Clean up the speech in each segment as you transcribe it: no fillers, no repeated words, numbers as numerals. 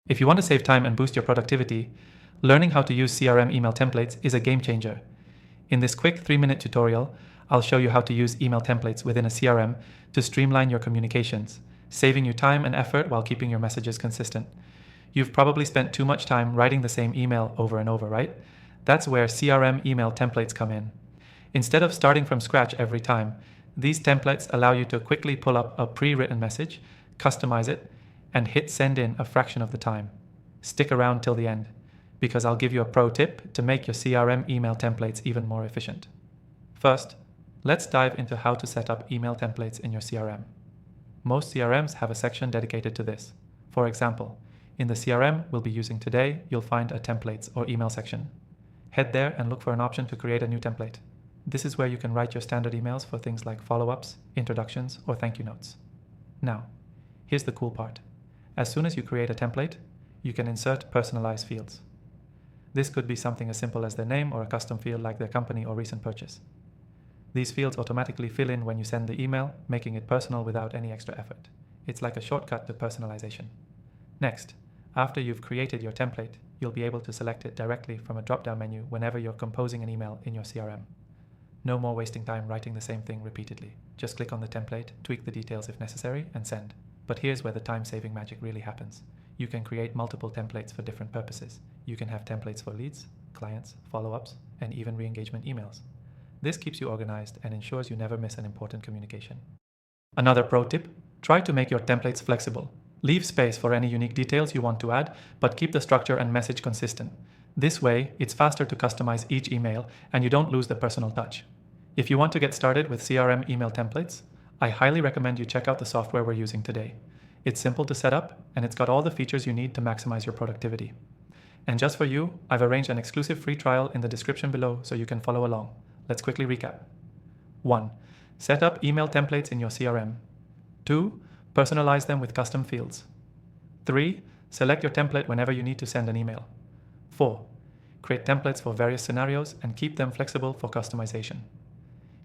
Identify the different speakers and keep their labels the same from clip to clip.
Speaker 1: If you want to save time and boost your productivity, learning how to use CRM email templates is a game changer. In this quick 3-minute tutorial, I'll show you how to use email templates within a CRM to streamline your communications, saving you time and effort while keeping your messages consistent. You've probably spent too much time writing the same email over and over, right? That's where CRM email templates come in. Instead of starting from scratch every time, these templates allow you to quickly pull up a pre-written message, customize it, and hit send in a fraction of the time. Stick around till the end, because I'll give you a pro tip to make your CRM email templates even more efficient. First, let's dive into how to set up email templates in your CRM. Most CRMs have a section dedicated to this. For example, in the CRM we'll be using today, you'll find a templates or email section. Head there and look for an option to create a new template. This is where you can write your standard emails for things like follow-ups, introductions, or thank you notes. Now, here's the cool part. As soon as you create a template, you can insert personalized fields. This could be something as simple as their name or a custom field like their company or recent purchase. These fields automatically fill in when you send the email, making it personal without any extra effort. It's like a shortcut to personalization. Next, after you've created your template, you'll be able to select it directly from a drop-down menu whenever you're composing an email in your CRM. No more wasting time writing the same thing repeatedly. Just click on the template, tweak the details if necessary, and send. But here's where the time-saving magic really happens. You can create multiple templates for different purposes. You can have templates for leads, clients, follow-ups, and even re-engagement emails. This keeps you organized and ensures you never miss an important communication. Another pro tip, try to make your templates flexible. Leave space for any unique details you want to add, but keep the structure and message consistent. This way, it's faster to customize each email and you don't lose the personal touch. If you want to get started with CRM email templates, I highly recommend you check out the software we're using today. It's simple to set up and it's got all the features you need to maximize your productivity. And just for you, I've arranged an exclusive free trial in the description below so you can follow along. Let's quickly recap. 1. Set up email templates in your CRM. 2. Personalize them with custom fields. 3. Select your template whenever you need to send an email. 4. Create templates for various scenarios and keep them flexible for customization.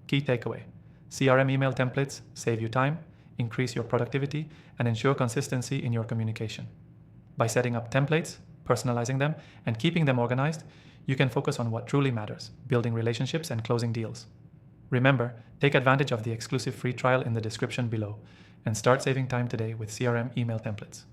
Speaker 1: Key takeaway: CRM email templates save you time, increase your productivity, and ensure consistency in your communication. By setting up templates, personalizing them, and keeping them organized, you can focus on what truly matters, building relationships and closing deals. Remember, take advantage of the exclusive free trial in the description below and start saving time today with CRM email templates.